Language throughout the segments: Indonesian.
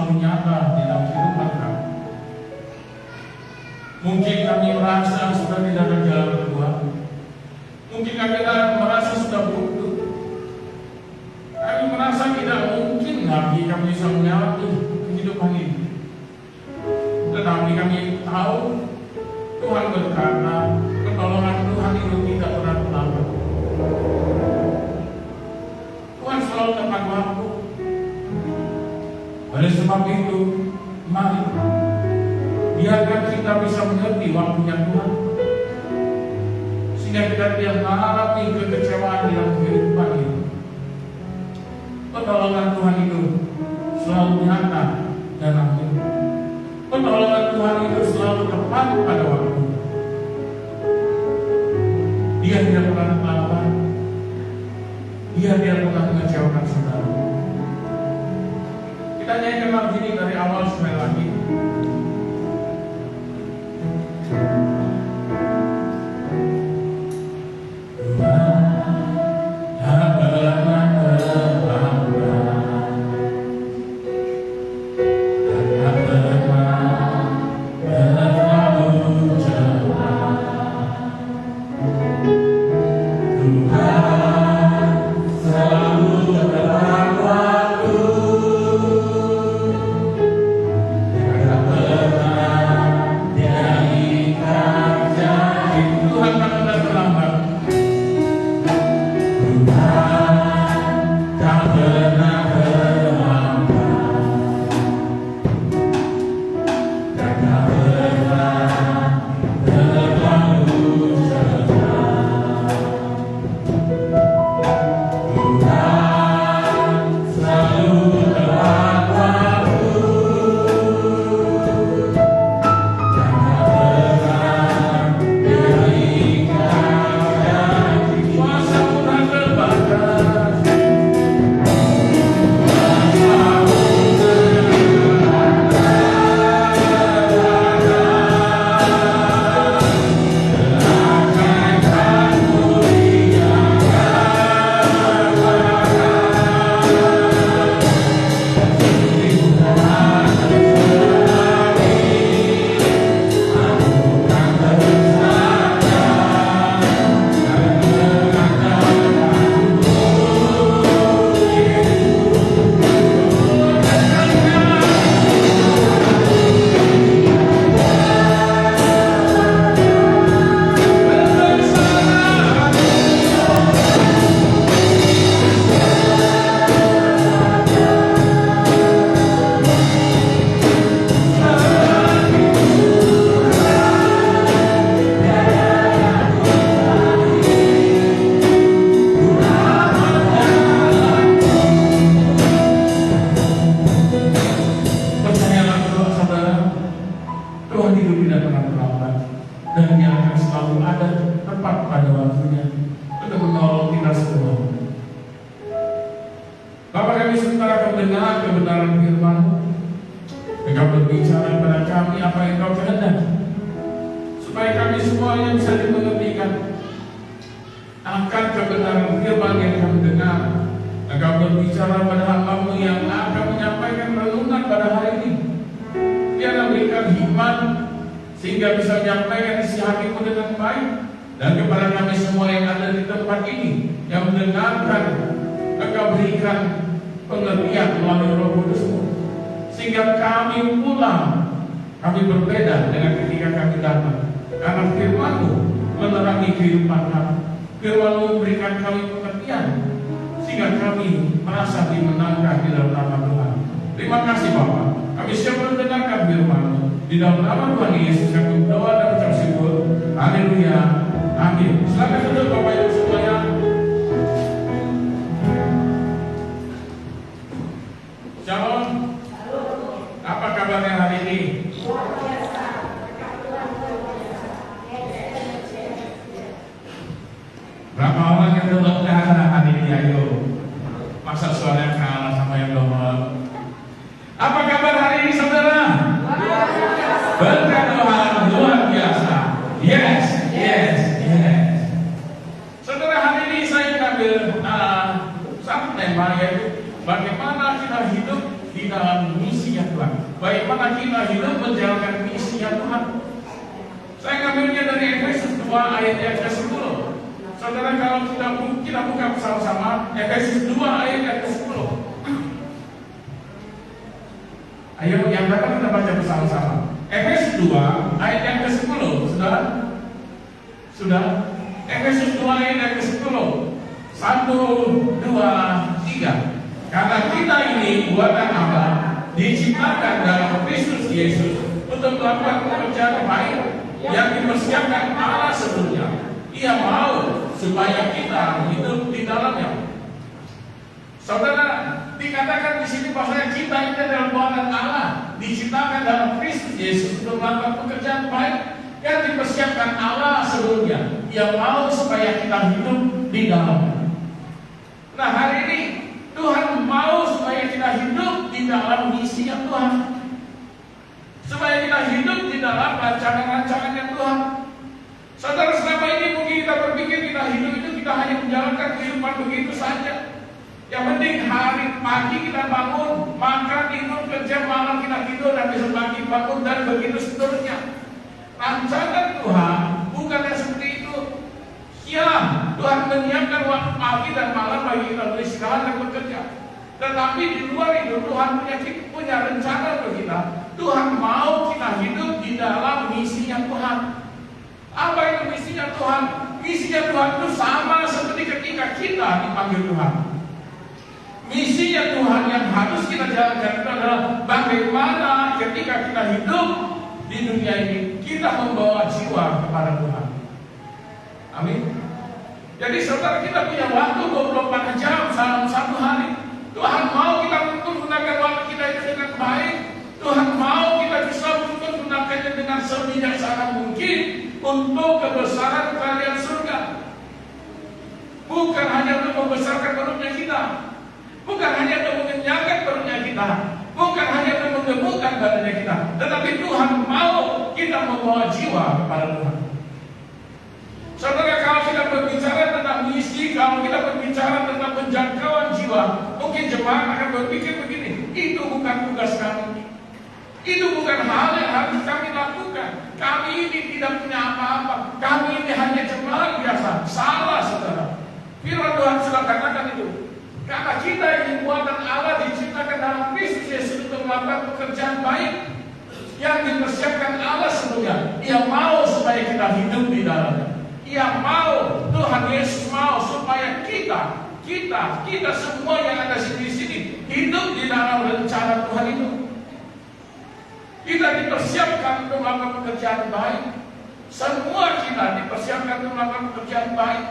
selalu nyata di dalam kehidupan kami. Mungkin kami merasa sudah tidak ada jalan keluar. Mungkin kami merasa sudah buntu. Kami merasa tidak mungkin lagi kami bisa melewati kehidupan ini. Tetapi kami tahu Tuhan berkata, pertolongan Tuhan itu tidak pernah terlambat. Tuhan selalu tepat waktu. Oleh sebab itu, mari biarkan kita bisa mengerti waktunya Tuhan, sehingga kita tidak mengalami kekecewaan dalam kehidupan ini. Pertolongan Tuhan itu selalu nyata dan akhir. Pertolongan Tuhan itu selalu tepat pada waktu. Dia tidak pernah terlambat. Dia tidak pernah mengecewakan saudara. Kita nyanyikan lagu ini dari awal sampai lagi. Sehingga bisa menyampaikan isi hatimu dengan baik. Dan kepada kami semua yang ada di tempat ini, yang mendengarkan, Engkau berikan pengertian melalui Roh Kudus-Mu, sehingga kami pulang, kami berbeda dengan ketika kami datang. Karena firman-Mu menerangi kehidupan kami. Firman-Mu memberikan kami pengertian, sehingga kami merasa dimenangkan di dalam nama Tuhan. Terima kasih Bapak. Kami siap mendengarkan firman-Mu. Di dalam nama Tuhan Yesus kami berdoa dan ucap syukur. Haleluya. Amin. Silakan duduk Bapak Ibu semuanya. Shalom. Apa kabarnya hari ini? Berapa orang yang belum ada hari ini? Ayo. Masa suaranya kalah sama yang belum. Apa kabar hari ini saudara? Berkat Tuhan luar biasa. Yes, yes, yes. Saudara, hari ini saya ambil satu tema, yaitu bagaimana kita hidup di dalam dunia misinya Tuhan. Bagaimana kita hidup menjalankan misinya Tuhan. Saya ngambilnya dari Efesus 2 ayat yang ke-10. Saudara, kalau kita buka bersama-sama Efesus 2 ayat yang ke-10. Ayo yang dapat kita baca bersama-sama. Efesus 2 ayat yang ke-10. Sudah? Efesus 2 ayat yang ke-10. 1, 2, 3. Karena kita ini buatan Allah, diciptakan dalam Kristus Yesus untuk melakukan pekerjaan baik yang dipersiapkan Allah sebelumnya. Ia mau supaya kita hidup di dalamnya. Saudara, dikatakan di sini bahwa kita ini adalah buatan Allah, diciptakan dalam Kristus Yesus untuk melakukan pekerjaan baik yang dipersiapkan Allah sebelumnya. Ia mau supaya kita hidup di dalamnya. Nah, hari ini Tuhan mau supaya kita hidup di dalam misinya Tuhan, supaya kita hidup di dalam rancangan-rancangannya Tuhan. Saudara, selama ini mungkin kita berpikir kita hidup itu kita hanya menjalankan kehidupan begitu saja. Yang penting hari pagi kita bangun, makan, tidur, kerja, malam kita tidur, dan besok pagi bangun, dan begitu seterusnya. Rancangan Tuhan bukannya seperti itu. Ya, Tuhan menyiapkan waktu pagi dan malam bagi kita beristirahat dan bekerja. Tetapi di luar itu Tuhan punya rencana untuk kita. Tuhan mau kita hidup di dalam misinya Tuhan. Apa itu misinya Tuhan? Misinya Tuhan itu sama seperti ketika kita dipanggil Tuhan. Misinya Tuhan yang harus kita jalankan itu adalah bagaimana ketika kita hidup di dunia ini kita membawa jiwa kepada Tuhan. Amin. Jadi saudara, kita punya waktu 24 jam dalam satu hari. Tuhan mau kita menggunakan waktu kita itu dengan baik. Tuhan mau kita bisa menggunakannya dengan sebijaksana mungkin untuk kebesaran kerajaan surga. Bukan hanya untuk membesarkan perutnya kita, bukan hanya untuk mengenyangkan perutnya kita, bukan hanya untuk menggemukkan badannya kita, tetapi Tuhan mau kita membawa jiwa kepada Tuhan. Saudara, kalau kita berbicara tentang misi, kalau kita berbicara tentang penjangkauan jiwa, mungkin jemaat akan berpikir begini, itu bukan tugas kami, itu bukan hal yang harus kami lakukan. Kami ini tidak punya apa-apa, kami ini hanya jemaat biasa. Salah, saudara. Firman Tuhan sudah katakan itu. Karena kita ini buatan Allah, diciptakan dalam Kristus Yesus untuk melakukan pekerjaan baik yang dipersiapkan Allah sebelumnya. Ia mau supaya kita hidup di dalamnya. Ia mau, Tuhan Yesus mau supaya kita semua yang ada di sini hidup di dalam rencana Tuhan itu. Kita dipersiapkan untuk melakukan pekerjaan baik. Semua kita dipersiapkan untuk melakukan pekerjaan baik.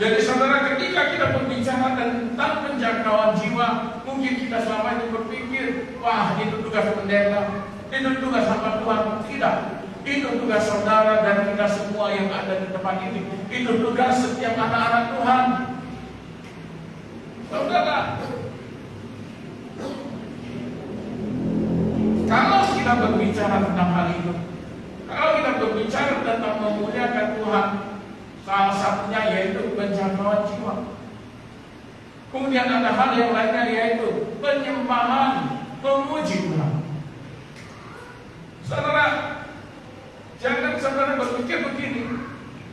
Jadi saudara, ketika kita berbicara tentang penjangkauan jiwa, mungkin kita selama ini berpikir, wah itu tugas pendeta, itu tugas hamba Tuhan. Tidak. Itu tugas saudara dan kita semua yang ada di tempat ini. Itu tugas setiap anak-anak Tuhan. Saudara, kalau kita berbicara tentang hal itu, kalau kita berbicara tentang memuliakan Tuhan, salah satunya yaitu penjangkauan jiwa. Kemudian ada hal yang lainnya yaitu penyembahan, memuji Tuhan. Saudara, jangan saudara berpikir begini,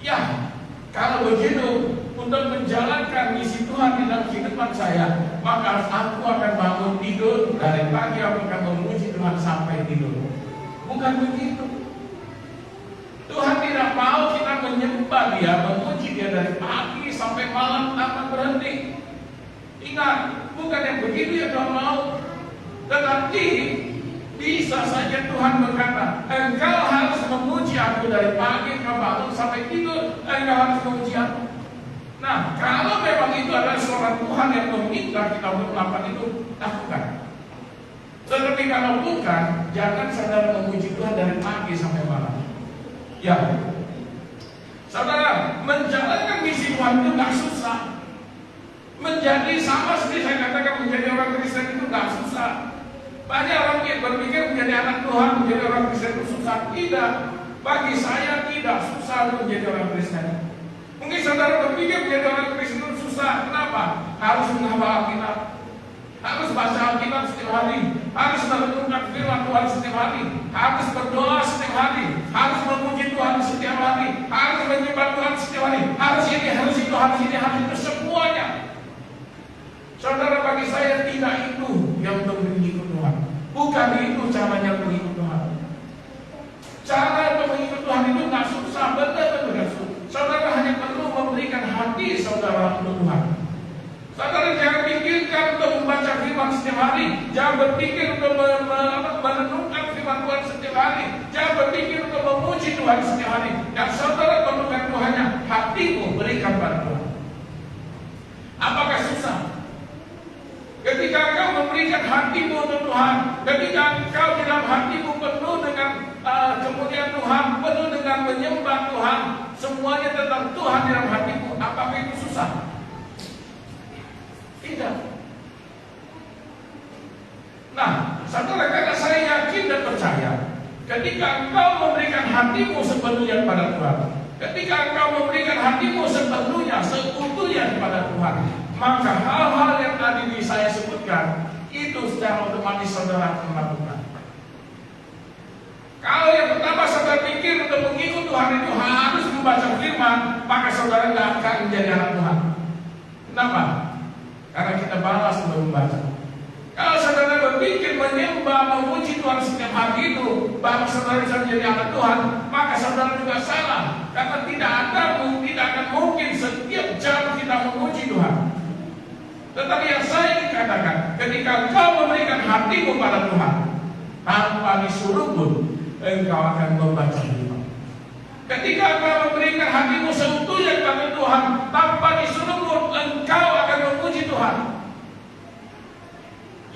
ya kalau begitu untuk menjalankan misi Tuhan di dalam kehidupan saya, maka aku akan bangun tidur dari pagi, aku akan memuji Tuhan sampai tidur. Bukan begitu. Tuhan tidak mau kita menyembah Dia, memuji Dia dari pagi sampai malam tanpa berhenti. Ingat, bukan yang begitu yang Tuhan mau. Tetapi bisa saja Tuhan berkata, engkau harus memuji aku dari pagi kau bangun sampai tidur, engkau harus memuji aku. Nah, kalau memang itu adalah seorang Tuhan yang meminta kita untuk melakukan itu, lakukan. Tetapi kalau bukan, jangan saudara memuji Tuhan dari pagi sampai malam. Ya, saudara, menjalankan misi Tuhan itu gak susah. Menjadi sama seperti saya katakan, menjadi orang Kristen itu gak susah. Banyak orang yang berpikir menjadi anak Tuhan, menjadi orang Kristen itu susah. Tidak, bagi saya tidak susah untuk menjadi orang Kristen. Mungkin saudara berpikir menjadi orang Kristen itu susah. Kenapa? Harus menghafal Alkitab, harus baca Alkitab setiap hari, harus merenungkan firman Tuhan setiap hari, harus berdoa setiap hari, harus memuji Tuhan setiap hari, harus menyembah Tuhan setiap hari, harus ini, harus itu, harus ini, harus itu, semuanya. Saudara, bagi saya tidak itu yang untuk mengikut Tuhan. Bukan itu caranya mengikut Tuhan. Cara untuk mengikut Tuhan itu nggak susah, benar-benar nggak susah. Saudara hanya perlu memberikan hati saudara untuk Tuhan. Saudara jangan pikirkan untuk membaca firman setiap hari, jangan berpikir untuk merenungkan firman Tuhan setiap hari, jangan berpikir untuk memuji Tuhan setiap hari. Yang saudara perlukan itu hanya hatimu berikan pada Tuhan. Apakah susah? Ketika engkau memberikan hatimu untuk Tuhan, ketika engkau dalam hatimu penuh dengan kemuliaan Tuhan, penuh dengan menyembah Tuhan, semuanya tentang Tuhan dalam hatimu, apakah itu susah? Tidak. Nah, saudara, karena saya yakin dan percaya, ketika engkau memberikan hatimu sepenuhnya kepada Tuhan, ketika engkau memberikan hatimu sepenuhnya, seutuhnya kepada Tuhan, maka hal-hal yang tadi saya sebutkan itu secara otomatis saudara akan melakukan. Kalau yang pertama saudara pikir untuk mengikut Tuhan itu harus membaca firman, maka saudara tidak akan menjadi anak Tuhan. Kenapa? Karena kita balas untuk membaca. Kalau saudara berpikir menyembah, memuji Tuhan setiap hari itu, bahwa saudara bisa menjadi anak Tuhan, maka saudara juga salah. Karena tidak akan mungkin setiap jam kita memuji Tuhan. Tetapi yang saya ingin katakan, ketika engkau memberikan hatimu pada Tuhan, tanpa disuruh pun, engkau akan membaca firman. Ketika engkau memberikan hatimu seutuhnya kepada Tuhan, tanpa disuruh pun, engkau akan memuji Tuhan.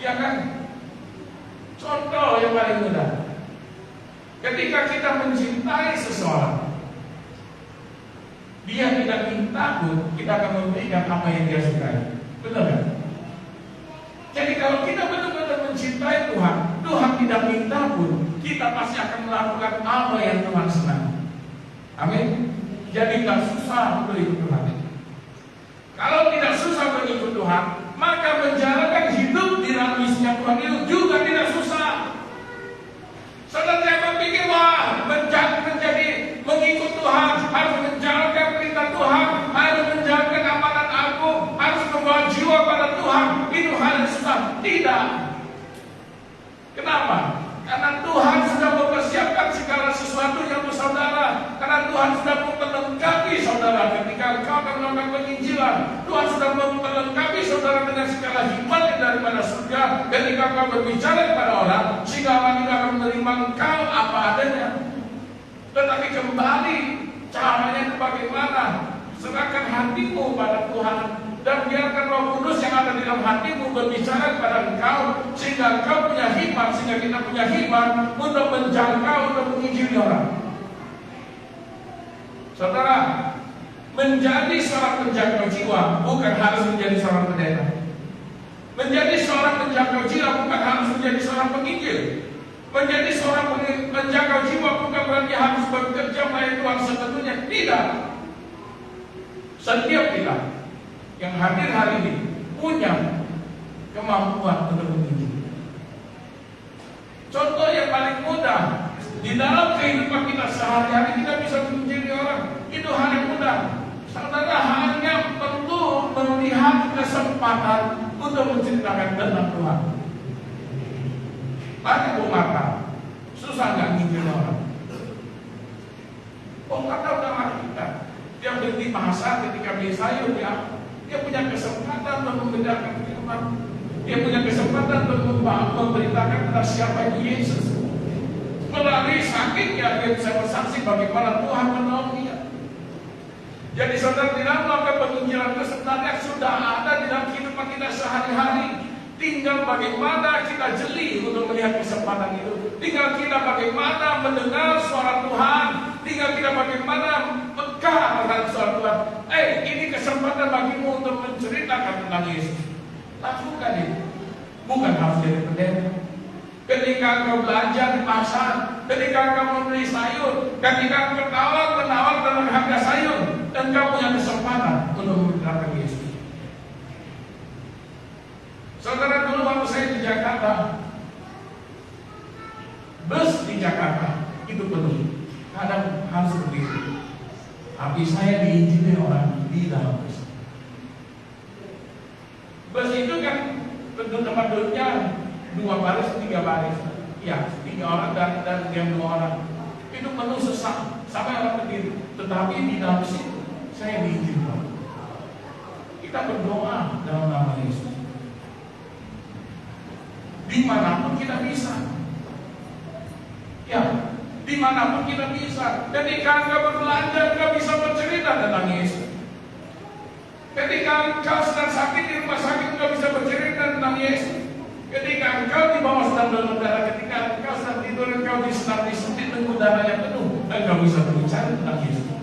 Ya kan? Contoh yang paling mudah. Ketika kita mencintai seseorang, dia tidak minta pun, kita akan memberikan apa yang dia sukai. Benar kan? Jadi kalau kita benar-benar mencintai Tuhan, Tuhan tidak minta pun, kita pasti akan melakukan apa yang Tuhan senang. Amin. Jadi tidak susah untuk ikut Tuhan. Kalau tidak susah mengikut Tuhan, maka menjalankan hidup dinamisnya Tuhan itu juga tidak susah. Saudara jangan berpikir wah menjadi mengikut Tuhan harus menjalankan perintah Tuhan, harus menjalankan amanat agung, harus membawa jiwa pada Tuhan. Itu hal yang susah. Tidak. Kenapa? Karena Tuhan sudah mempersiapkan segala sesuatunya untuk saudara. Karena Tuhan sudah memperlengkapi saudara ketika engkau akan melakukan penginjilan. Tuhan sudah memperlengkapi saudara dengan segala hikmat daripada surga. Ketika engkau berbicara kepada orang, sehingga orang itu akan menerima engkau apa adanya. Tetapi kembali caranya itu bagaimana? Serahkan hatimu pada Tuhan dan biarkan Roh Kudus yang ada di dalam hatimu berbicara kepada engkau, sehingga engkau punya hikmat, sehingga kita punya hikmat untuk menjangkau, untuk menginjili orang. Saudara, menjadi seorang penjangkau jiwa bukan harus menjadi seorang pendeta. Menjadi seorang penjangkau jiwa bukan harus menjadi seorang penginjil. Menjadi seorang penjangkau jiwa bukan berarti harus bekerja melayani Tuhan sepenuhnya. Tidak. Setiap kita yang hadir hari ini punya kemampuan untuk menginjil. Contoh yang paling mudah, di dalam kehidupan kita sehari-hari kita bisa menginjili orang. Itu hal yang mudah. Saudara hanya perlu melihat kesempatan untuk menceritakan tentang Tuhan. Banyak umat susah nggak menginjili orang. Umat udah mati kita. Dia berhenti bahasa ketika beli sayur, dia punya kesempatan untuk membedakan firman. Dia punya kesempatan untuk memberitakan tentang siapa itu Yesus. Melalui sakitnya dia bisa bersaksi bagaimana Tuhan menolong dia. Jadi saudara tidak melakukan penginjilan itu sebenarnya sudah ada di dalam kehidupan kita sehari-hari. Tinggal bagaimana kita jeli untuk melihat kesempatan itu. Tinggal kita bagaimana mendengar suara Tuhan. Tinggal kita bagaimana peka terhadap suara Tuhan. Ini kesempatan bagimu untuk menceritakan tentang Yesus. Lakukan itu. Bukan harus jadi pendeta. Ketika engkau belajar di pasar, ketika engkau membeli sayur, ketika engkau menawar tentang harga sayur, engkau punya kesempatan untuk menceritakan Yesus. Saudara, dulu waktu saya di Jakarta, bus di Jakarta itu penuh, kadang harus berdiri. Tapi saya diizinkan orang di dalam bus. Bus itu kan bentuk tempat duduknya 2 baris, 3 baris. Ya, 3 orang dan yang 2 orang. Itu penuh sesak, sampai orang berdiri. Tetapi di dalam situ saya diizinkan. Kita berdoa dalam nama Yesus. Dimanapun kita bisa. Ya, dimanapun kita bisa. Ketika engkau berbelanja, engkau bisa bercerita tentang Yesus. Ketika engkau sedang sakit di rumah sakit, engkau bisa bercerita tentang Yesus. Ketika engkau di bawah sedang donor darah, ketika engkau sedang tidur, engkau sedang disuntik dengan darah yang penuh, engkau bisa berbicara tentang Yesus.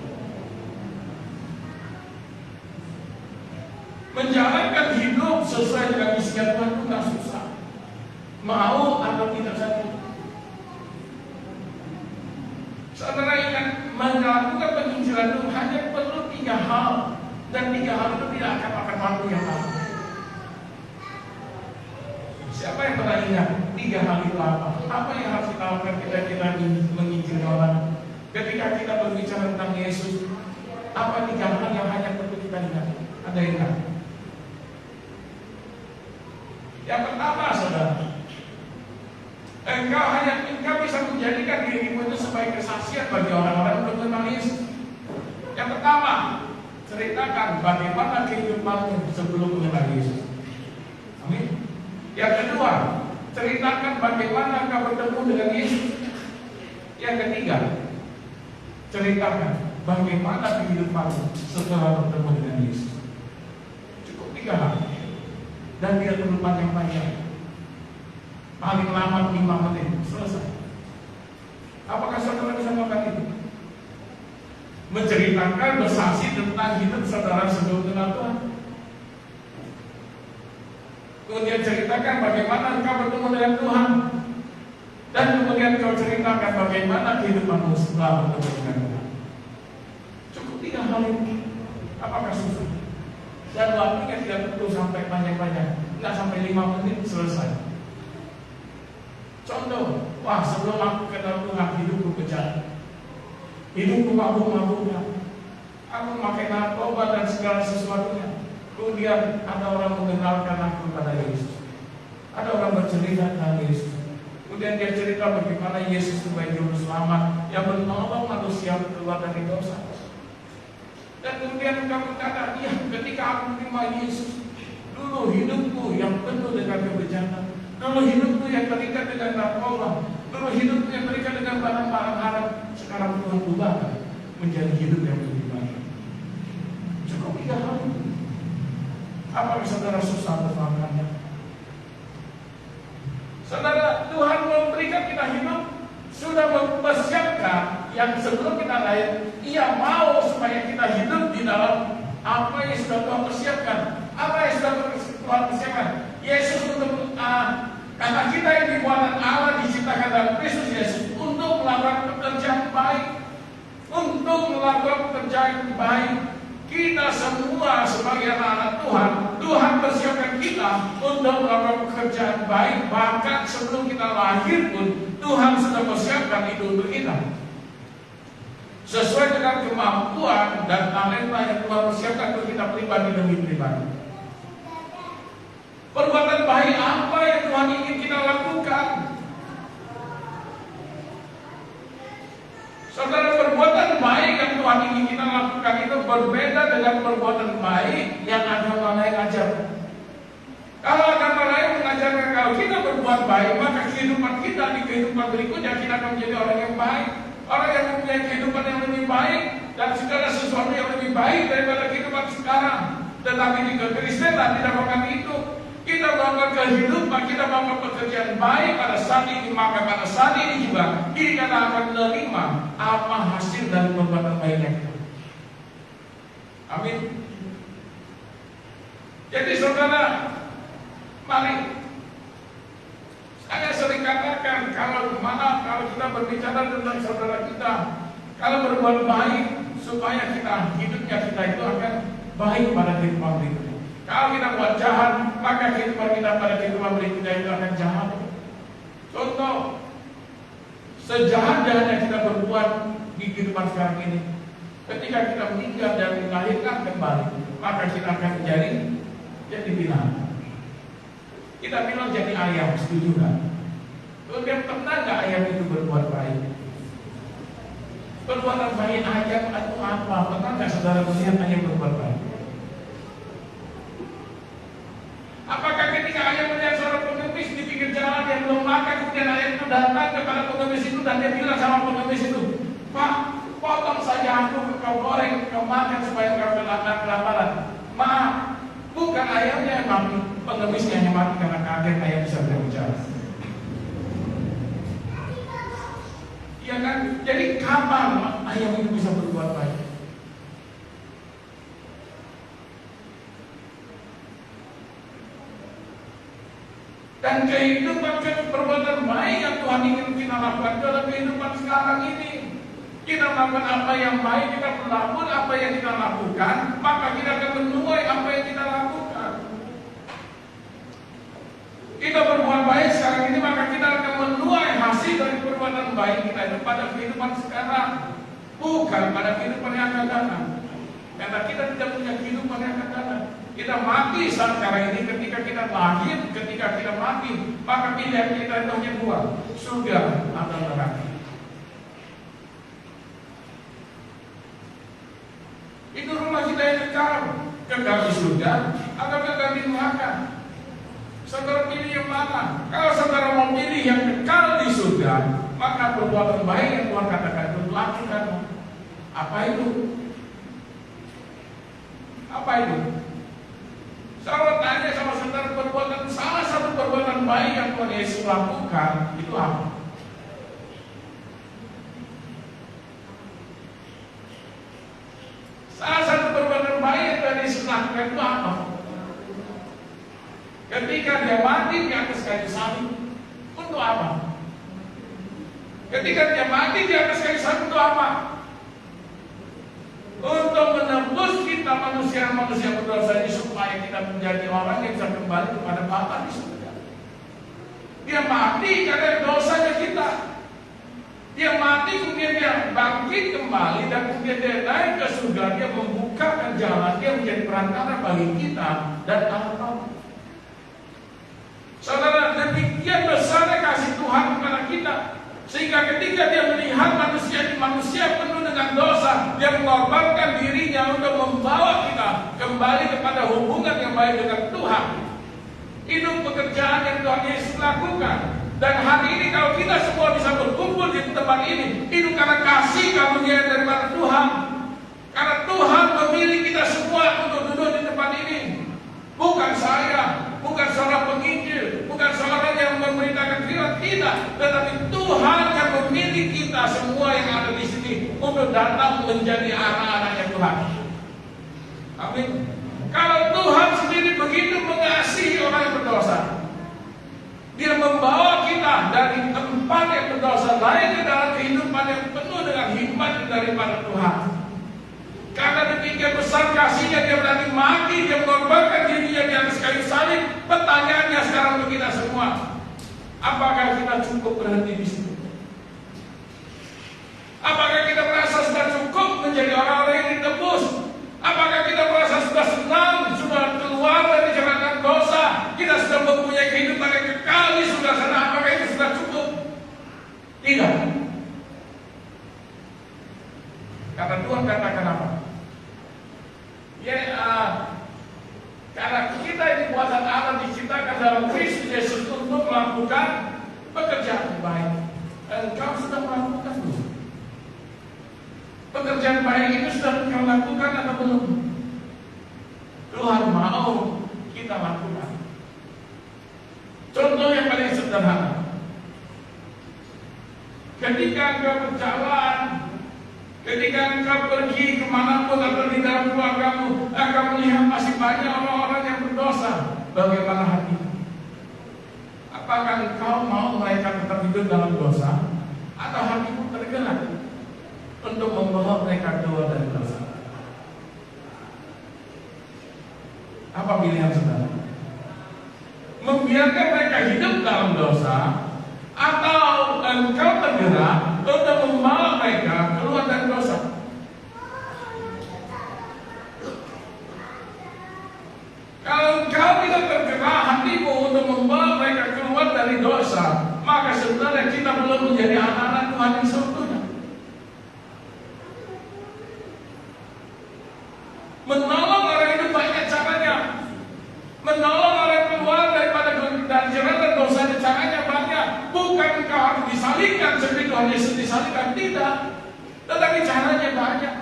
Menjalankan hidup sesuai dengan misi Tuhan itu tidak susah. Mau atau tidak saja. Saudara ingat, melakukan penginjilan itu hanya perlu 3 hal. Dan 3 hal itu tidak akan makan waktu yang lama. Siapa yang pernah ingat 3 hal itu apa? Apa yang harus kita lakukan ketika kita menginjil orang? Ketika kita berbicara tentang Yesus, apa 3 hal yang hanya perlu kita ingat? Ada yang ingat? Yang pertama, saudara, engkau bisa menjadikan dirimu itu sebagai kesaksian bagi orang-orang untuk mengenal Yesus. Yang pertama, ceritakan bagaimana kehidupanmu sebelum mengenal Yesus. Amin. Yang kedua, ceritakan bagaimana engkau bertemu dengan Yesus. Yang ketiga, ceritakan bagaimana kehidupanmu setelah bertemu dengan Yesus. Cukup 3 hal. Dan dia perlu panjang-panjang. Paling lama 5 menit, selesai. Apakah saudara bisa melakukan itu? Menceritakan bersaksi tentang hidup saudara sebelum kenal Tuhan. Kemudian ceritakan bagaimana engkau bertemu dengan Tuhan. Dan kemudian kau ceritakan bagaimana kehidupanmu setelah bertemu dengan Tuhan. Cukup 3 hal ini. Apakah susah? Dan waktunya tidak perlu sampai panjang-panjang. Tidak sampai 5 menit selesai. Contoh, wah sebelum aku kenal Tuhan, hidupku bejat. Hidupku mabuk-mabuknya. Aku memakai narkoba dan segala sesuatunya. Kemudian ada orang mengenalkan aku kepada Yesus. Ada orang bercerita tentang Yesus. Kemudian dia cerita bagaimana Yesus sebagai juru selamat yang menolong manusia keluar dari dosa. Dan kemudian kamu berkata, iya, ketika aku menerima Yesus, dulu hidupku yang penuh dengan kebejatan, dulu hidupku yang terikat dengan narkoba, dulu hidupku yang terikat dengan barang-barang haram, sekarang Tuhan ubahkan menjadi hidup yang lebih baik. Cukup 3 hal itu. Apakah saudara susah untuk melakukannya? Saudara, Tuhan memberikan kita hidup, sudah mempersiapkan yang sebelum kita lahir. Ia mau supaya kita hidup di dalam apa yang sudah Tuhan persiapkan. Apa yang sudah Tuhan persiapkan? Yesus untuk karena kita yang dibuatan Allah diciptakan dalam Kristus Yesus untuk melakukan pekerjaan baik. Untuk melakukan pekerjaan baik. Kita semua sebagai anak-anak Tuhan, Tuhan persiapkan kita untuk melakukan pekerjaan baik. Bahkan sebelum kita lahir pun Tuhan sudah persiapkan itu untuk kita. Sesuai dengan kemampuan dan talenta yang Tuhan persiapkan untuk kita pribadi demi pribadi. Perbuatan baik apa yang Tuhan ingin kita lakukan? Saudara, perbuatan baik yang Tuhan ingin kita lakukan itu berbeda dengan perbuatan baik yang agama lain ajarkan. Kalau agama lain mengajarkan kalau kita berbuat baik, maka kehidupan kita di kehidupan berikutnya kita akan menjadi orang yang baik, orang yang mempunyai kehidupan yang lebih baik dan segala sesuatu yang lebih baik daripada kehidupan sekarang. Tetapi di kekristenan tidak melakukan itu. Kita melakukan kehidupan, kita melakukan pekerjaan baik pada saat ini, maka pada saat ini juga kita akan menerima apa hasil dari perbuatan baiknya kita. Amin. Jadi saudara, mari. Saya sering katakan kalau kita berbicara tentang saudara kita, kalau berbuat baik supaya hidupnya kita itu akan baik pada kehidupan berikutnya. Kalau kita buat jahat, apakah kehidupan kita pada kehidupan berikutnya itu akan jahat? Contoh, sejahat-jahatnya kita berbuat di kehidupan sekarang ini, ketika kita meninggal dan dilahirkan kembali, maka kita akan jadi binatang. Kita bilang jadi ayam, setuju kan? Kemudian pernah nggak ayam itu berbuat baik? Perbuatan baik ayam atau apa? Pernah nggak saudara melihat ayam berbuat baik? Apakah ketika ayam melihat seorang pengemis di pinggir jalan yang belum makan, kemudian ayam itu datang kepada pengemis itu dan dia bilang sama pengemis itu, "Pak, potong saja aku, kau goreng, kau makan supaya kau kelaparan." Maaf, bukan ayamnya yang mati, pengemisnya yang mati karena kaget ayam bisa berbicara. Iya kan? Jadi kapan ayam itu bisa berbuat baik? Dan kehidupan perbuatan baik yang Tuhan ingin kita lakukan dalam kehidupan sekarang ini. Kita melakukan apa yang baik, kita melakukan apa yang kita lakukan, maka kita akan menuai apa yang kita lakukan. Kita berbuat baik sekarang ini, maka kita akan menuai hasil dari perbuatan baik kita itu pada kehidupan sekarang, bukan pada kehidupan yang akan datang. Karena kita tidak punya kehidupan yang akan datang. Kita mati saat sekarang ini, ketika kita lahir, ketika kita mati, maka pilihan kita itu hanya dua, surga atau neraka. Itu rumah kita yang kekal di surga atau kekal di neraka. Saudara pilih yang mana? Kalau saudara mau pilih yang kekal di surga, maka perbuatan baik yang Tuhan katakan itu lakukan. Apa itu? Apa itu? Saya tanya sama saudara, salah satu perbuatan baik yang Tuhan Yesus lakukan itu apa? Salah satu perbuatan baik yang Tuhan Yesus lakukan itu apa? Ketika dia mati di atas kayu salib, untuk apa? Ketika dia mati di atas kayu salib, untuk apa? Untuk menebus kita manusia-manusia berdosa ini, supaya kita menjadi orang yang bisa kembali kepada Bapa di surga. Dia mati karena dosanya kita. Dia mati kemudian dia bangkit kembali dan kemudian dia naik ke surga. Dia membukakan jalan, dia menjadi perantara bagi kita dan Allah. Saudara, demikian besarnya kasih Tuhan kepada kita, sehingga ketika dia melihat manusia penuh dengan dosa, dia mengorbankan dirinya untuk membawa kita kembali kepada hubungan yang baik dengan Tuhan. Itu pekerjaan yang Tuhan Yesus lakukan. Dan hari ini kalau kita semua bisa berkumpul di tempat ini, itu karena kasih karunia daripada Tuhan. Karena Tuhan memilih kita semua untuk duduk di tempat ini. Bukan saya, bukan seorang penginjil, bukan seorang yang memberitakan firman, tidak, tetapi Tuhan yang memilih kita semua yang ada di sini untuk datang menjadi anak-anaknya Tuhan. Amin. Kalau Tuhan sendiri begitu mengasihi orang yang berdosa, Dia membawa kita dari tempat yang berdosa lain ke dalam kehidupan yang penuh dengan hikmat daripada Tuhan. Karena demikian besar kasihnya, dia berani mati, dia mengorbankan dirinya di atas kayu salib. Pertanyaannya sekarang untuk kita semua, apakah kita cukup berhenti di situ? Apakah kita merasa sudah cukup menjadi orang-orang yang ditebus? Apakah kita merasa sudah senang, sudah keluar dari jeratan dosa, kita sudah mempunyai kehidupan yang kekal di surga sana? Apakah itu sudah cukup? Tidak. Karena Tuhan katakan apa? Karena kita ini buatan Allah, diciptakan dalam Kristus Yesus untuk melakukan pekerjaan baik. Dan kau sudah melakukan belum? Pekerjaan baik itu sudah kau lakukan atau belum? Tuhan mau kita lakukan. Contoh yang paling sederhana, ketika engkau berjalan, ketika engkau pergi kemanapun atau di dalam keluargamu, engkau melihat masih banyak orang-orang yang berdosa. Bagaimana hati? Apakah engkau mau mereka tetap hidup dalam dosa, atau hatimu tergerak untuk membawa mereka keluar dari dosa? Apa pilihan saudara? membiarkan mereka hidup dalam dosa, atau engkau tergerak untuk membawa mereka keluar dari dosa? Kalau engkau tidak tergerak hatimu untuk membawa mereka keluar dari dosa, maka sebenarnya kita belum menjadi anak-anak Tuhan yang seutuhnya. Menolong orang itu banyak caranya. Menolong orang keluar daripada jeratan dosa caranya banyak. Bukan engkau harus disalibkan seperti Tuhan Yesus disalibkan, tidak. Tetapi caranya banyak.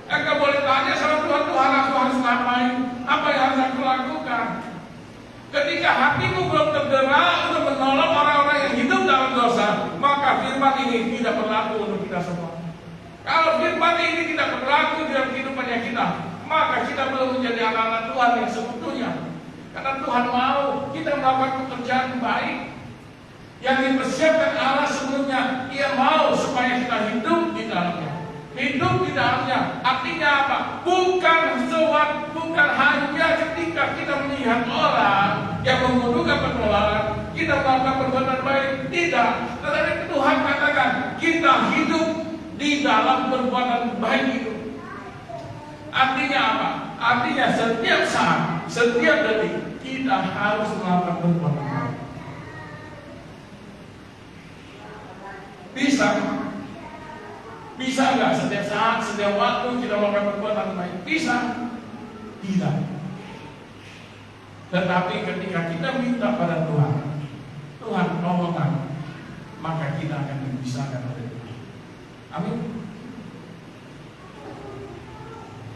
Engkau boleh tanya sama Tuhan, Tuhan aku harus ngapain? Apa yang harus aku lakukan? Ketika hatimu belum tergerak untuk menolong orang-orang yang hidup dalam dosa, maka firman ini tidak berlaku untuk kita semua. Kalau firman ini tidak berlaku dalam kehidupannya kita, maka kita belum menjadi anak-anak Tuhan yang seutuhnya. Karena Tuhan mau kita melakukan pekerjaan baik yang dipersiapkan Allah sebelumnya. Ia mau supaya kita hidup di dalamnya. Hidup di dalamnya artinya apa? Bukan hanya ketika kita melihat orang yang membutuhkan pertolongan, kita melakukan perbuatan baik. Tidak. Tetapi Tuhan katakan kita hidup di dalam perbuatan baik itu. Artinya apa? Artinya setiap saat, setiap detik kita harus melakukan perbuatan baik. Bisa nggak setiap saat, setiap waktu kita melakukan perbuatan baik? Bisa? Tidak. Tetapi ketika kita minta pada Tuhan, Tuhan tolonglah, maka kita akan dipisahkan oleh Tuhan. Amin.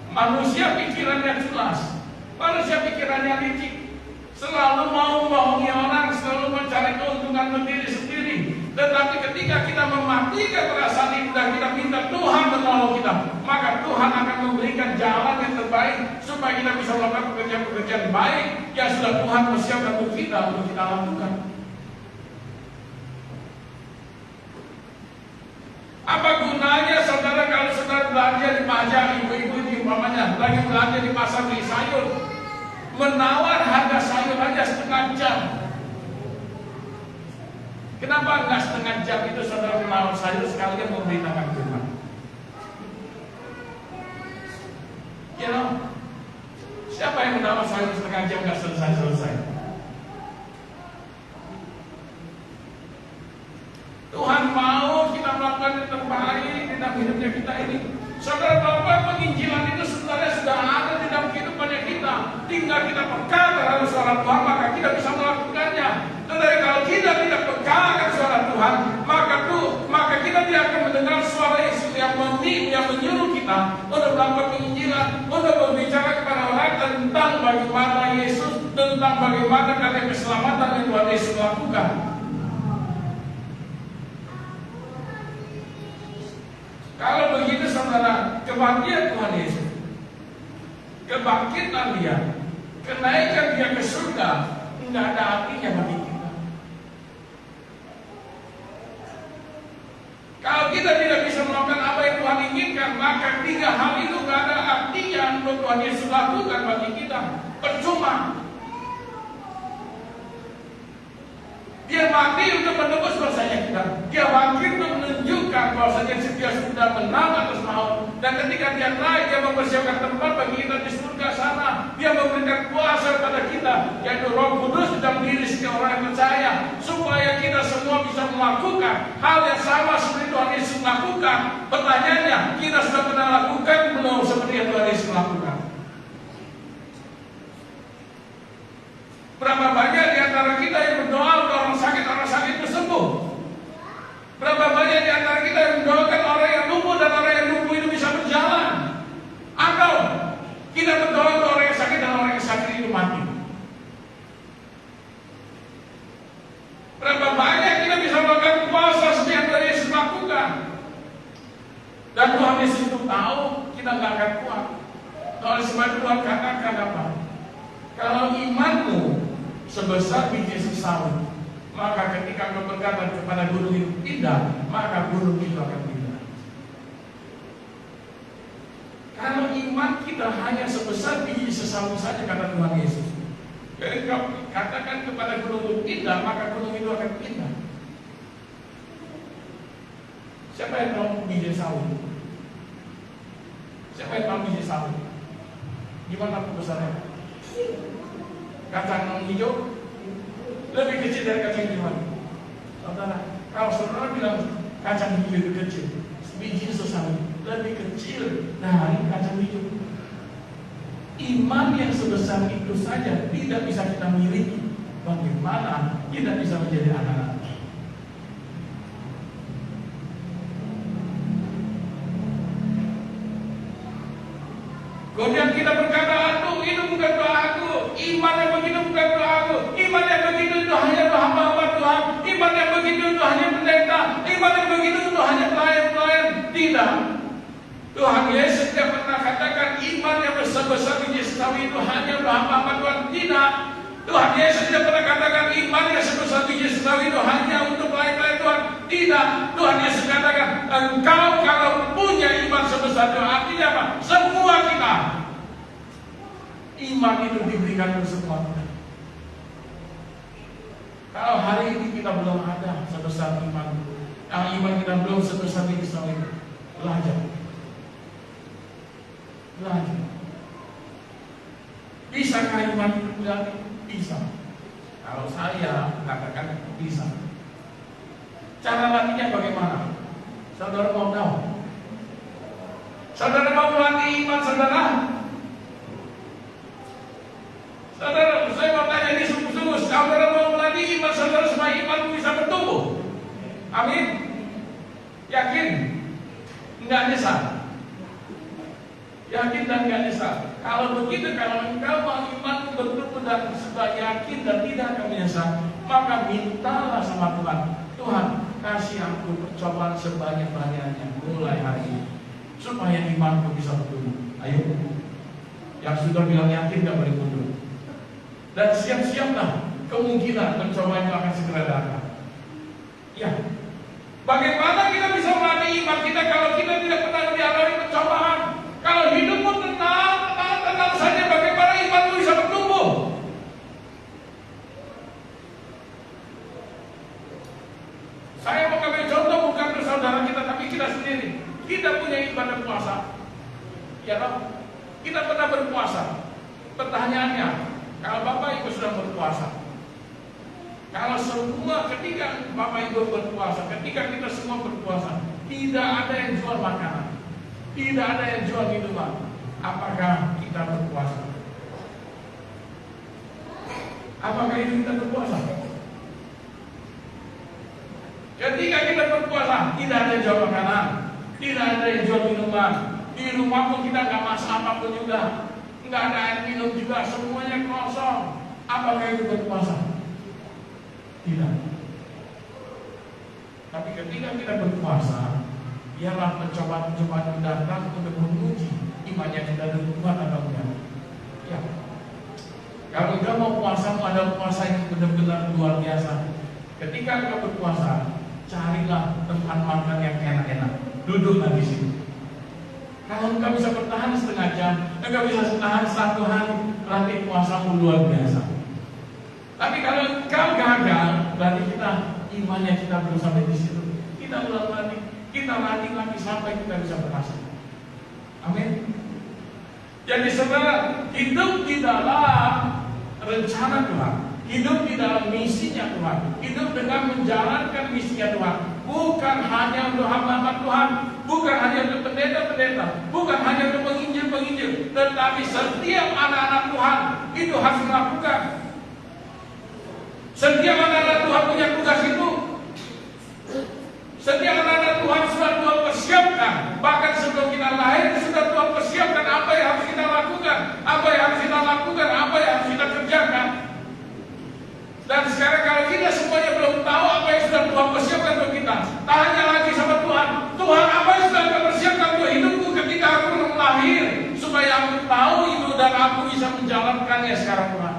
Manusia pikirannya jelas, manusia pikirannya licik, selalu mau membohongi orang, selalu mencari keuntungan sendiri. Tetapi ketika kita mematikan perasaan itu dan kita minta Tuhan menolong kita, maka Tuhan akan memberikan jalan yang terbaik supaya kita bisa melakukan pekerjaan-pekerjaan baik yang sudah Tuhan persiapkan untuk kita lakukan. Apa gunanya saudara kalau saudara belanja di pajak, ibu-ibu ini umpamanya lagi belanja di pasar beli sayur, menawar harga sayur aja setengah jam. Kenapa enggak setengah jam itu saudara menawar sayur sekalian memberitakan firman? You know, siapa yang menawar sayur setengah jam enggak selesai? Tuhan mau kita melakukan yang terbaik di dalam hidupnya kita ini. Saudara Bapak, penginjilan itu sebenarnya sudah ada di dalam kehidupannya kita. Tinggal kita peka terhadap suara Tuhan, maka kita bisa melakukannya. Tetapi kalau kita tidak peka akan suara Tuhan, maka kita tidak akan mendengar suara Yesus yang menyuruh kita untuk melakukan penginjilan, untuk berbicara kepada orang tentang bagaimana Yesus, tentang bagaimana karya keselamatan yang Tuhan Yesus lakukan. Kalau begitu saudara, kebangkitan Tuhan Yesus, kebangkitan Dia, kenaikan Dia ke surga, tidak ada artinya bagi kita. Kalau kita tidak bisa melakukan apa yang Tuhan inginkan, maka tiga hal itu tidak ada artinya untuk Tuhan Yesus lakukan bagi kita. Percuma. Dia mati untuk menebus dosanya kita. Dia bangkit untuk menunjukkan bahwasanya dia sudah menang atas maut. Dan ketika dia naik, dia mempersiapkan tempat bagi kita di surga sana. Dia memberikan kuasa kepada kita, yaitu Roh Kudus di dalam diri setiap orang yang percaya, supaya kita semua bisa melakukan hal yang sama seperti Tuhan Yesus lakukan. Pertanyaannya, kita sudah pernah lakukan belum seperti yang Tuhan Yesus lakukan? Berapa banyak di antara kita yang berdoa untuk orang sakit itu sembuh? Berapa banyak di antara kita yang mendoakan orang yang lumpuh dan orang yang lumpuh itu bisa berjalan? Atau kita berdoa untuk orang yang sakit dan orang yang sakit itu mati? Berapa banyak kita bisa melakukan kuasa seperti yang Tuhan Yesus lakukan? Dan Tuhan Yesus itu tahu kita nggak akan kuat. Oleh sebab itu Tuhan katakan apa? Kalau imanmu sebesar biji sawit, maka ketika kau berkata kepada gunung itu pindah, maka gunung itu akan pindah. Kalau iman kita hanya sebesar biji sawit saja, kata Tuhan Yesus. Jadi katakan kepada gunung itu pindah, maka gunung itu akan pindah. Siapa yang tahu biji sawi? Siapa yang tahu biji sawi? Gimana pembesarnya? Kacang hijau lebih kecil dari kacang hijau. Saudara, kalau saudara bilang kacang hijau itu kecil, biji sawi lebih kecil dari kacang hijau. Iman yang sebesar itu saja tidak bisa kita miliki. Bagaimana kita bisa menjadi anak-anak? Kemudian kita berkata, aduh itu bukan doaku. Iman yang begitu bukan doaku. Iman yang begitu itu hanya hamba-hamba Tuhan. Iman yang begitu itu hanya pendeta. Iman yang begitu itu hanya pelayan-pelayan. Tidak. Tuhan Yesus tidak pernah katakan iman yang besar-besar biji sawi itu hanya untuk hamba-hamba Tuhan. Tidak. Tuhan Yesus tidak pernah katakan iman yang sebesar biji sawi itu hanya untuk pelayan-pelayan Tuhan. Tidak. Tuhan Yesus katakan, engkau kalau punya iman sebesar itu, artinya apa? Semua kita. Iman itu diberikan untuk semua kita. Kalau hari ini kita belum ada sebesar iman, kalau iman kita belum sebesar biji sawi itu, belajar. Bisakah iman itu berarti? Bisa. Kalau saya katakan bisa. Cara latihnya bagaimana? Saudara mau tahu? Saudara mau melatih iman saudara? Saudara, saya mau tanya ini sungguh-sungguh. Saudara mau melatih iman saudara supaya iman bisa bertumbuh? Amin? Yakin? Enggak nyesal? Yakin dan gak nyesal. Kalau begitu, kalau engkau mau iman bertumbuh dan sudah yakin dan tidak akan menyesal, maka mintalah sama Tuhan. Tuhan, kasih aku percobaan sebanyak-banyaknya mulai hari ini, supaya imanku bisa bertumbuh. Ayo, yang sudah bilang yakin gak boleh mundur. Dan siap-siaplah kemungkinan pencobaan itu akan segera datang. Ya, bagaimana kita bisa melatih iman kita kalau kita tidak pernah dialami pencobaan? Kalau hidupmu tenang saja, bagaimana imanmu bisa bertumbuh? Saya mau ambil contoh bukan untuk saudara kita, tapi kita sendiri. Kita punya ibadah puasa. Ya kan? Kita pernah berpuasa. Pertanyaannya, kalau Bapak Ibu sudah berpuasa, kalau semua ketika Bapak Ibu berpuasa, ketika kita semua berpuasa, tidak ada yang jual makanan, tidak ada yang jual minuman, apakah kita berpuasa? Apakah itu kita berpuasa? Ketika kita berpuasa, tidak ada yang jual makanan, tidak ada yang jual minuman. Di rumah pun kita nggak masak apapun juga, nggak ada air minum juga, semuanya kosong. Apakah itu berpuasa? Tidak. Tapi ketika kita berpuasa, ialah pencobaan-pencobaan datang untuk menguji imannya kita dan kuat atau enggak. Ya. Kalau kita mau puasa, ada puasa yang benar-benar luar biasa. Ketika kita berpuasa, carilah tempat makan yang enak-enak. Duduklah di situ. Kalau engkau bisa bertahan setengah jam, engkau bisa bertahan 1 hari, berarti puasamu luar biasa. Tapi kalau engkau gagal, berarti imannya kita belum sampai di situ. Kita ulang lagi. Kita latih lagi sampai kita bisa berhasil. Amin. Jadi saudara, hidup di dalam rencana Tuhan, hidup di dalam misinya Tuhan, hidup dengan menjalankan misinya Tuhan, bukan hanya untuk hamba-hamba Tuhan, bukan hanya untuk pendeta-pendeta, bukan hanya untuk penginjil-penginjil, tetapi setiap anak-anak Tuhan itu harus melakukan. Setiap anak-anak Tuhan punya tugas itu. Setiap anak-anak Tuhan sudah Tuhan persiapkan. Bahkan sebelum kita lahir sudah Tuhan persiapkan apa yang harus kita lakukan, apa yang harus kita lakukan, apa yang harus kita kerjakan. Dan sekarang kalau kita semuanya belum tahu apa yang sudah Tuhan persiapkan untuk kita, tanya lagi sama Tuhan, Tuhan apa yang sudah Kau persiapkan untuk hidupku ketika aku belum lahir, supaya aku tahu itu dan aku bisa menjalankannya sekarang Tuhan.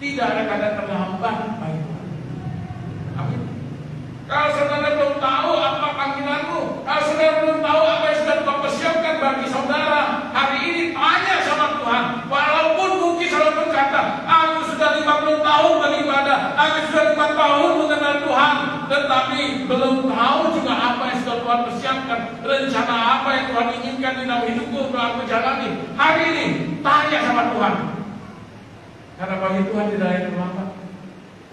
Tidak ada kata terlambat bagi Tuhan. Amin. Kalau saudara belum tahu apa panggilanmu, kalau saudara belum tahu apa yang sudah Tuhan persiapkan bagi saudara, hari ini tanya sama Tuhan. Walaupun mungkin saudara berkata, aku sudah 50 tahun bertahun-tahun mengenal Tuhan, tetapi belum tahu juga apa yang sudah Tuhan persiapkan, rencana apa yang Tuhan inginkan di dalam hidupku untuk aku jalani. Hari ini tanya sama Tuhan, karena bagi Tuhan tidak ada yang terlambat.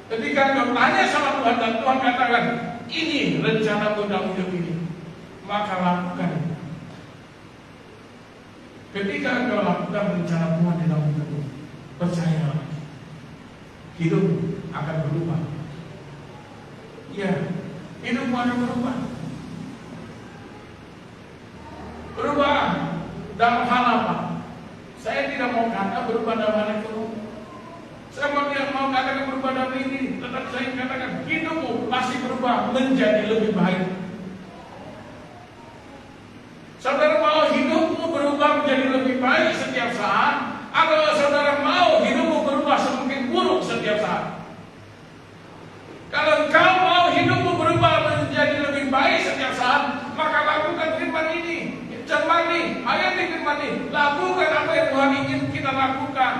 Ketika kau tanya sama Tuhan dan Tuhan katakan, ini rencanamu dalam hidup ini, maka lakukan. Ketika kau lakukan rencana Tuhan di dalam hidupmu, percayalah, hidup akan berubah. Ya, hidupmu akan berubah. Berubah dalam hal apa? Saya tidak mau kata berubah dalam hal ekonomi. Saya tidak mau katakan berubah dalam ini, tetapi saya katakan hidupmu pasti berubah menjadi lebih baik. Saudara mau hidupmu berubah menjadi lebih baik setiap saat, atau saudara mau hidupmu berubah semakin buruk setiap saat? Kalau engkau mau hidupmu berubah menjadi lebih baik setiap saat, maka lakukan firman ini. Cermati ayat di firman ini. Lakukan apa yang Tuhan ingin kita lakukan.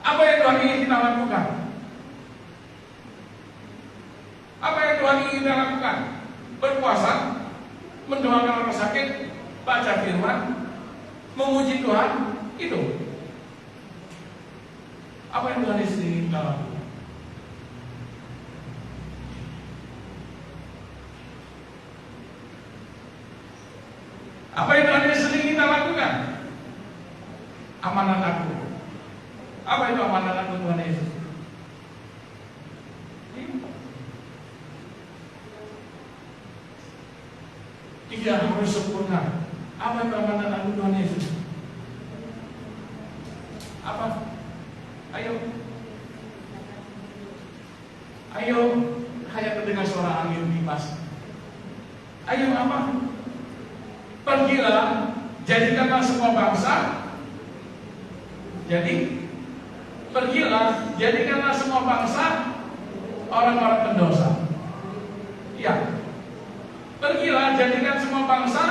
Apa yang Tuhan ingin kita lakukan? Apa yang Tuhan ingin kita lakukan? Berpuasa, mendoakan orang sakit, baca firman, memuji Tuhan, itu. Apa yang Tuhan ingin kita lakukan? Apa yang Tuhan ingin kita lakukan? Amanat aku. Apa itu amanat aku Tuhan Yesus? Tidak harus sempurna. Apa itu amanat aku Tuhan Yesus? Apa? Ayo, hanya terdengar suara angin bimas. Ayo apa? Pergilah, jadikanlah semua bangsa. Pergilah, jadikanlah semua bangsa orang-orang pendosa. Ya. Pergilah, jadikan semua bangsa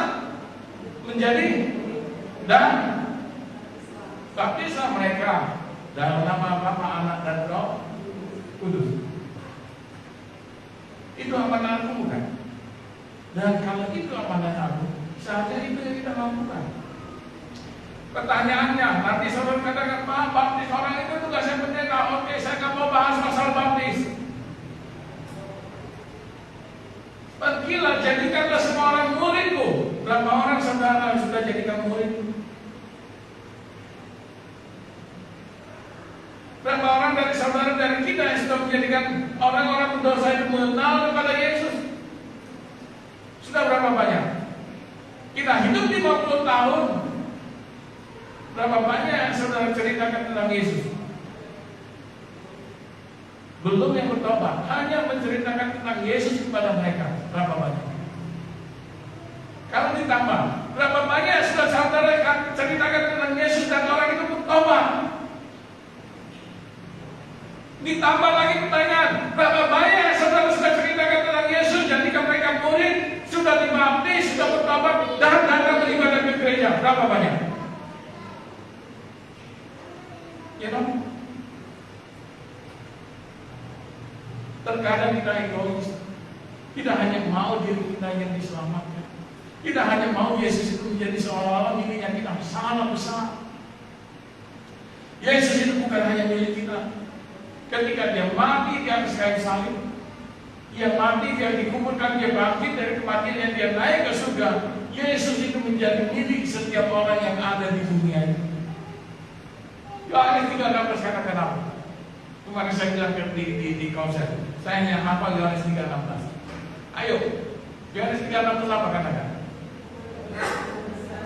menjadi dan baptislah mereka dalam nama Bapa, Anak dan Roh Kudus. Itu amanat aku bukan? Dan kalau itu amanat aku, seharusnya itu yang kita lakukan. Pertanyaannya, nanti saudara katakan, Pak, baptis orang itu tugasnya pendeta. Oke, saya nggak mau bahas masalah baptis. Pergilah, jadikanlah semua orang muridku. Berapa orang saudara sudah jadikan murid? Berapa orang dari saudara dari kita yang sudah menjadikan orang-orang berdosa itu mengenal kepada Yesus? Sudah berapa banyak? Kita hidup 50 tahun. Berapa banyak yang saudara ceritakan tentang Yesus? Belum yang bertobat, hanya menceritakan tentang Yesus kepada mereka. Berapa banyak? Kalau ditambah, berapa banyak yang sudah saudara ceritakan tentang Yesus dan orang itu bertobat? Ditambah lagi pertanyaan, berapa banyak yang saudara sudah ceritakan tentang Yesus, jadikan mereka murid, sudah dibaptis, sudah bertobat, dan datang beribadah ke gereja? Berapa banyak? Ya dong. Terkadang kita egois. Tidak hanya mau diri kita yang diselamatkan. Tidak hanya mau Yesus itu menjadi seolah-olah miliknya kita. Salah besar. Yesus itu bukan hanya milik kita. Ketika dia mati di atas kayu salib, dia mati, dia dikuburkan, dia bangkit dari kematian, dia naik ke surga. Yesus itu menjadi milik setiap orang yang ada di dunia ini. Yohanes 3:16 katakan apa? Kemarin saya bilang di konser, saya hanya hafal Yohanes 3:16. Ayo, Yohanes 3:16 apa katakan?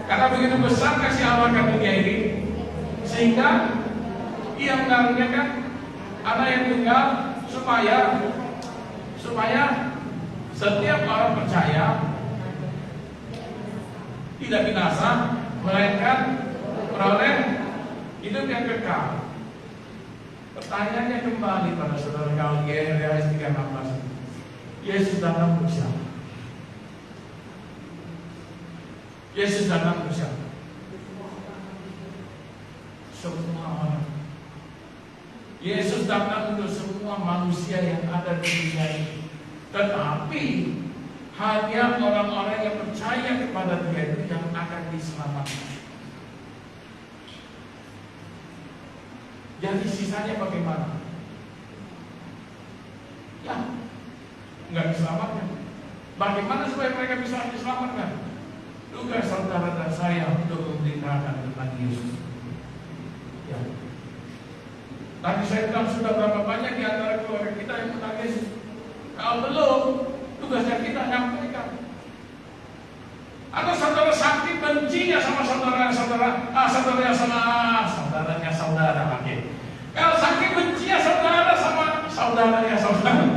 Karena begitu besar kasih Allah akan dunia ini, sehingga Ia mengaruniakan Anak yang tunggal supaya setiap orang percaya tidak binasa, melainkan beroleh hidup yang kekal. Pertanyaannya kembali pada saudara kalian, Yohanes 3:16. Yesus datang untuk siapa? Yesus datang untuk siapa? Semua orang. Yesus datang untuk semua manusia yang ada di dunia ini. Tetapi hanya orang-orang yang percaya kepada Dia itu yang akan diselamatkan. Jadi sisanya bagaimana? Ya, nggak diselamatkan. Bagaimana supaya mereka bisa diselamatkan? Tugas saudara dan saya untuk memberitakan tentang Yesus. Ya. Tadi saya bilang sudah berapa banyak di antara keluarga kita yang tentang Yesus. Kalau belum, tugasnya kita nyampaikan. Atau saudara sakit bencinya sama saudaranya saudara. Oke. Kalau sakit bencinya saudara sama saudaranya saudara.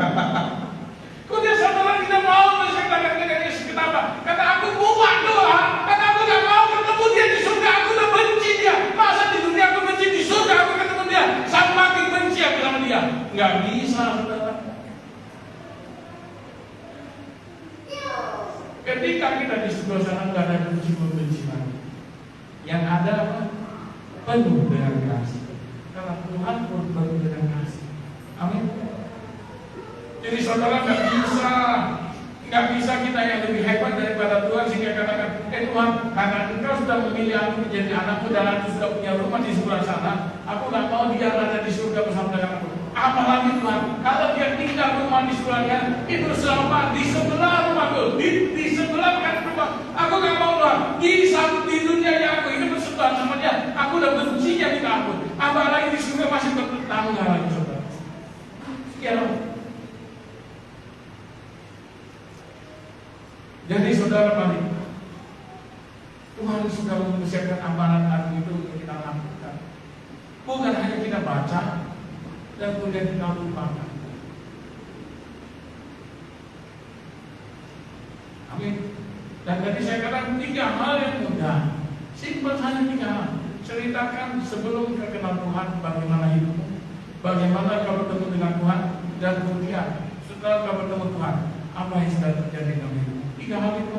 Kok dia saudara tidak mau menceritakan dengan Yesus? Kenapa? Kata aku muak doa. Kata aku tidak mau ketemu dia di surga. Aku udah benci dia. Masa di dunia aku benci, di surga aku ketemu dia. Semakin benci aku sama dia. Nggak bisa, saudara. Ketika kita di sebelah sana nggak ada benci membenci lagi. Yang ada apa? Penuh dengan kasih. Karena Tuhan pun penuh dengan kasih. Amin. Jadi saudara nggak bisa kita yang lebih hebat daripada Tuhan sehingga katakan, Tuhan, karena Engkau sudah memilih aku menjadi anakmu dan aku sudah punya rumah di sebelah sana, aku nggak mau dia ada di surga bersama dengan aku. Apalagi Tuhan, kalau dia tinggal rumah di sebelahnya, itu selama di sebelah rumahku, di sebelah kan rumah, aku nggak mau Tuhan. Di dunia yang aku hidup bersetuhan sama dia, aku udah bencinya minta ampun. Apalagi di surga masih bertetangga lagi, saudara. Sekian. Jadi saudara balik, Tuhan sudah mempersiapkan amanat agung itu untuk kita lakukan. Bukan hanya kita baca dan kemudian kita lupakan. Amin. Dan tadi saya katakan 3 hal yang mudah, simpel, hanya 3 hal. Ceritakan sebelum kau kenal Tuhan bagaimana hidupmu, bagaimana kau bertemu dengan Tuhan, dan kemudian setelah kau bertemu Tuhan, apa yang sudah terjadi dalam hidupmu. 3 hal itu.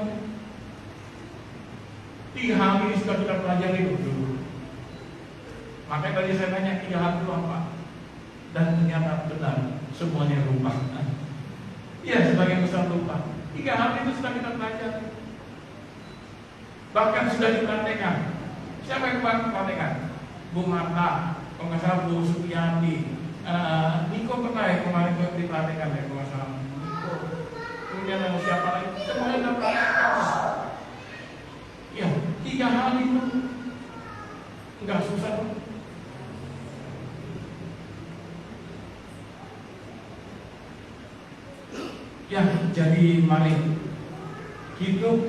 3 hal ini sudah kita pelajari dulu. Makanya tadi saya tanya 3 hal itu apa? Dan ternyata benar, semuanya lupa. Iya, sebagian besar lupa. 3 hal itu sudah kita pelajari. Bahkan sudah dipraktekkan. Siapa yang mempraktekkan? Bu Marta, kalau nggak salah Bu Sutiati, Niko pernah ya kemarin dipraktekkan ya, kalau nggak salah. Niko. Kemudian ada siapa lagi? Semuanya sudah praktekkan. Ya, 3 hal itu nggak susah. Ya, jadi mari hidup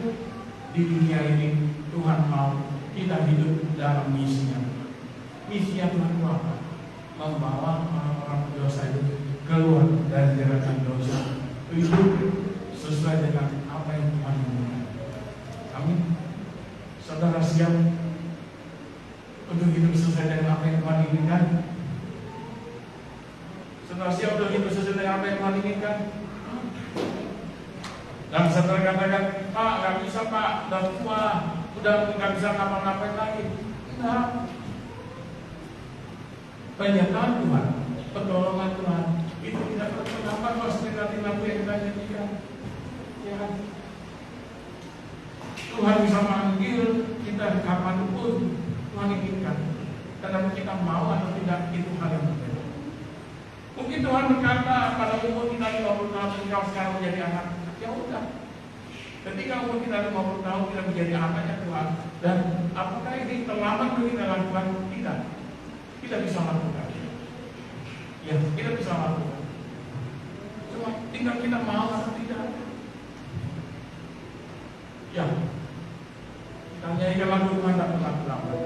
di dunia ini Tuhan mau kita hidup dalam misinya. Misinya Tuhan itu apa? Membawa orang-orang berdosa itu keluar dari jeratan dosa, hidup sesuai dengan apa yang Tuhan inginkan. Amin. Saudara siap untuk hidup sesuai dengan apa yang Tuhan inginkan? Saudara siap untuk hidup sesuai dengan apa yang Tuhan inginkan? Dan saudara katakan, Pak, nggak bisa Pak, udah tua, udah nggak bisa ngapa-ngapain lagi. Enggak. Penyertaan Tuhan, pertolongan Tuhan, itu tidak terlambat kalau seperti lagu yang kita nyanyikan. Ya. Tuhan bisa manggil kita kapanpun Tuhan inginkan. Karena kita mau atau tidak, itu hal yang berbeda. Mungkin Tuhan berkata pada umur kita 50 tahun, engkau sekarang menjadi anak. Ya udah. Ketika umur kita 50 tahun kita menjadi anaknya Tuhan, dan apakah ini terlambat untuk kita lakukan? Tidak. Kita bisa lakukan. Ya, kita bisa lakukan. Cuma tinggal kita mau atau tidak. Ya. Kita nyanyikan lagu Tuhan tak pernah terlambat.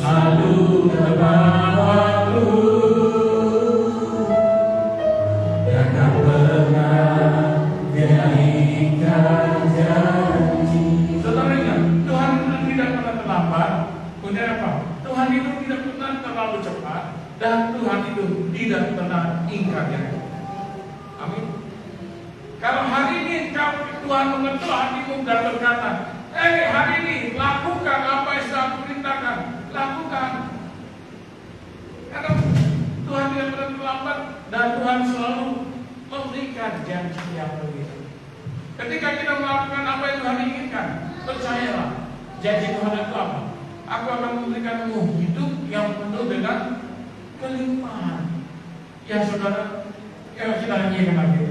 Selalu tepat waktu. cepat. Kemudian apa? Tuhan itu tidak pernah terlalu cepat dan Tuhan itu tidak pernah ingkar janji. Amin. Kalau hari ini Tuhan mengetuk hatimu dan berkata, hari ini lakukan apa yang sudah aku perintahkan, lakukan. Karena Tuhan tidak pernah terlambat dan Tuhan selalu memberikan janji yang begitu. Ketika kita melakukan apa yang Tuhan inginkan, percayalah, janji Tuhan itu apa? Aku akan memberikanmu hidup yang penuh dengan kelimpahan. Ya saudara, kita nyanyikan lagi.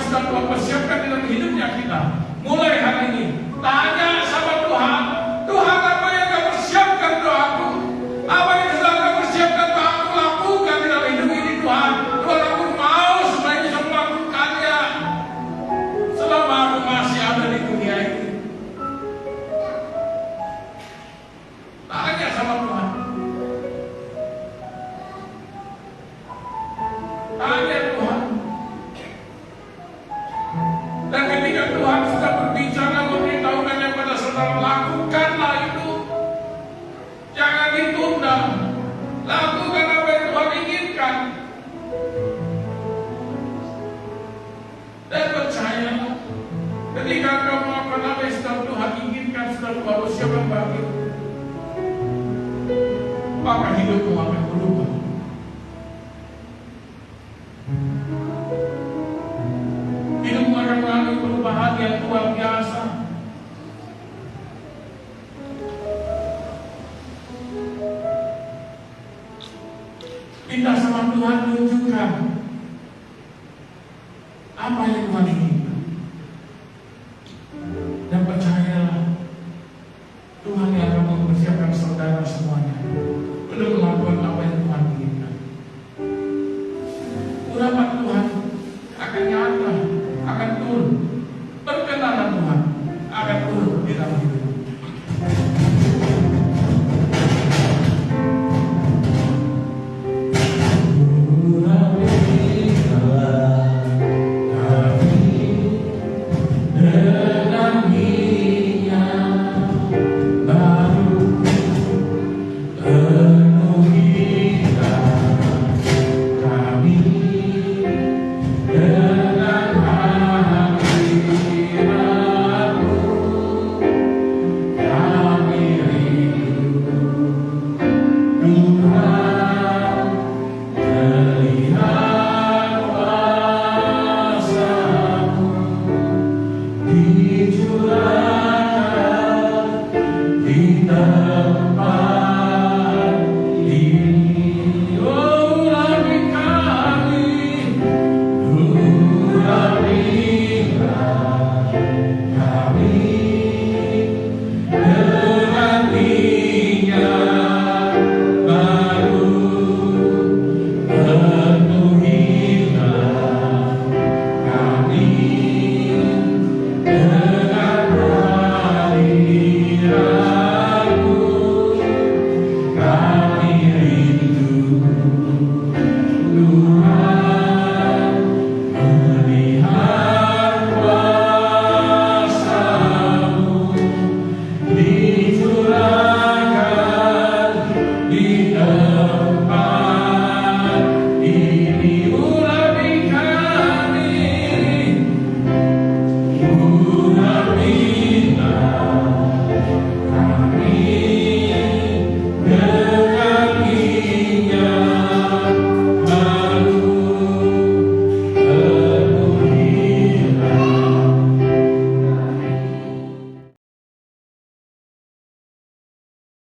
sedang Tuhan persiapkan dalam hidupnya kita. Mulai hari ini, tanya sama Tuhan, Tuhan apa yang kau persiapkan doaku? Apa yang sedang kau persiapkan doaku lakukan di dalam hidup ini Tuhan? Tuhan, aku mau supaya bisa melakukannya selama aku masih ada di dunia ini. Tanya sama Tuhan. Tanya Tuhan. Dan ketika Tuhan sudah berbicara memberitahukannya pada saudara, lakukanlah itu. Jangan ditunda. Lakukan apa yang Tuhan inginkan. Dan percayalah, ketika kau melakukan apa yang sedang Tuhan inginkan, sedang Tuhan persiapkan bagimu, maka hidupmu akan berubah. Hidupmu akan mengalami perubahan yang luar biasa. Minta sama Tuhan, tunjukkan apa yang Tuhan inginkan.